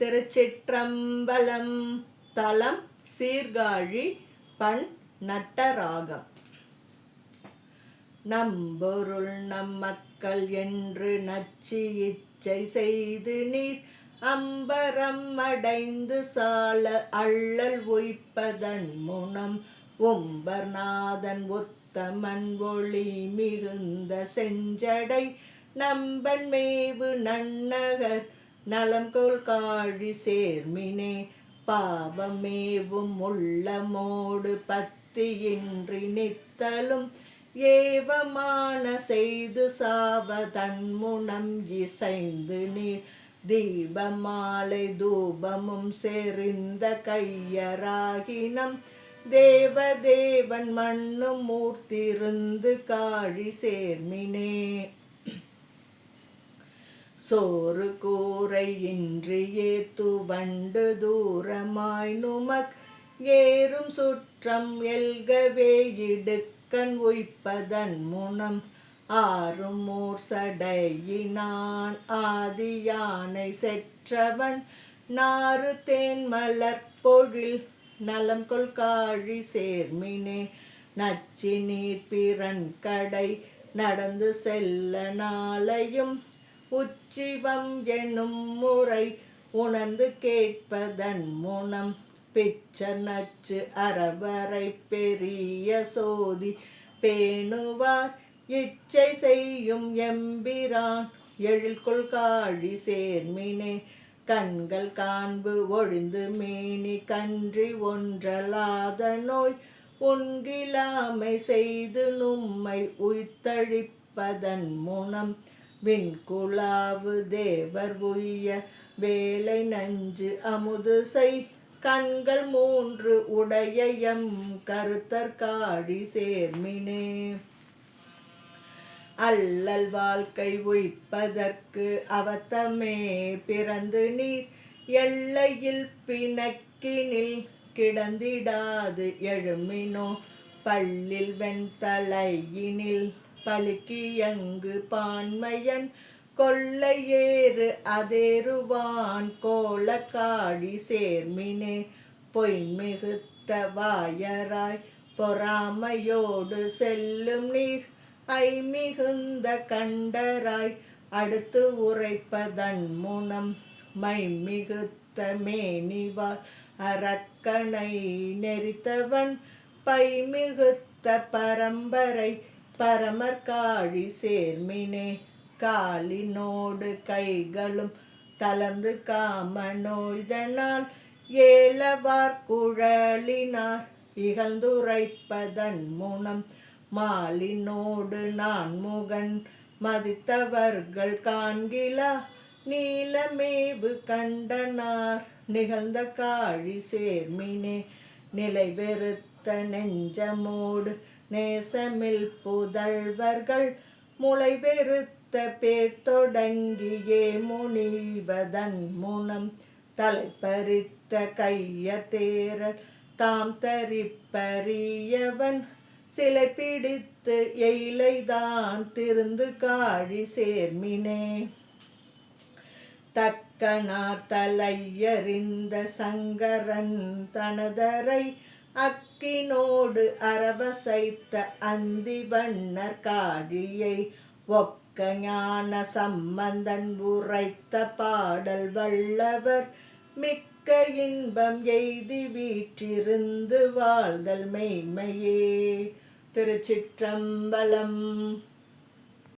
திருச்சிற்றம்பலம். தலம் சீர்காழி. பண் நட்டராகம். நம்பொருள் நம் மக்கள் என்று நச்சி இச்சை செய்து நீர் அம்பரம் அடைந்து சால அள்ளல் உய்ப்பதன் முனம் உம்பர்நாதன் உத்தமன் ஒளி மிகுந்த செஞ்சடை நம்பன் மேவு நன்னகர் நலம்கொள் காழி சேர்மினே பாவமேவும் உள்ளமோடு பத்தியின்றி நித்தலும் ஏவமான செய்து சாவதன் முனம் இசைந்து நீர் தீபமாலை தூபமும் செறிந்த கையராகினம் தேவதேவன் மண்ணும் மூர்த்திருந்து காழி சேர்மினே சோறு கூரை இன்றியே துவண்டு தூரமாய் நுமக் ஏறும் சுற்றம் எல்கவே இடுக்கண் உய்ப்பதன் முனம் ஆறும் மூர் சடையினான் ஆதியானை செற்றவன் நாறு தேன் மலர்பொழில் நலம்கொள் காழி சேர்மினே நச்சி நீர் பிறன் கடை நடந்து செல்ல நாளையும் உச்சிவம் எனும் முறை உணர்ந்து கேட்பதன் முனம் பிச்ச நச்சு அறவரை பெரிய சோதி பேணுவார் இச்சை செய்யும் எம்பிரான் எழில்கொள் காழி சேர்மினே கண்கள் காண்பு ஒழிந்து மேனி கன்றி ஒன்றலாத நோய் உண்கிலாமை செய்து நும்மை உய்த்தழிப்பதன் முனம் விண்குலாவு தேவர் உய்ய வேலை நஞ்சு அமுது செய் கண்கள் மூன்று உடைய எம் கருத்தர் காழி சேர்மினே அல்லல் வாழ்க்கை உய்ப்பதற்கு அவத்தமே பிறந்து நீர் எல்லையில் பிணக்கினில் கிடந்திடாது எழுமினோ பல்லில் வெண்தலையினில் பழுக்கியங்கு பான்மையன் கொல்லை ஏறு அதேருவான் கோல காழி சேர்மினே பொய்மிகுத்த வாயராய் பொறாமையோடு செல்லும் நீர் ஐ மிகுந்த கண்டராய் அடுத்து உரைப்பதன் முனம் மை மிகுத்த மேனிவாள் அரக்கனை நெறித்தவன் பை மிகுத்த பரம்பரை பரமர் காழி சேர்மினே காலினோடு கைகளும் தளர்ந்து காம நோய்தனால் ஏலவார் குழலினார் இகழ்ந்துரைப்பதன் முனம் மாலினோடு நான் முகன் மதித்தவர்கள் காண்கிலா நீலமேவு கண்டனார் நிகழ்ந்த காழி சேர்மினே நிலை வெறுத்த நெஞ்சமோடு நேசமில் புதல்வர்கள் முளை வெறுத்த பேர் தொடங்கியே முனிவதன் முனம் தலைப்பறித்த கைய தேரர் தாம் தரிப்பறியவன் சிலை பிடித்து எயிலைதான் திருந்து காழி சேர்மினே தக்கனார் தலையறிந்த சங்கரன் தனதரை அக்கினோடு அரவசைத்த அந்தி வண்ணர் காழியை ஒக்க ஞான சம்பந்தன் உரைத்த பாடல் வல்லவர் மிக்க இன்பம் எய்தி வீற்றிருந்து வாழ்தல் மெய்மையே. திருச்சிற்றம்பலம்.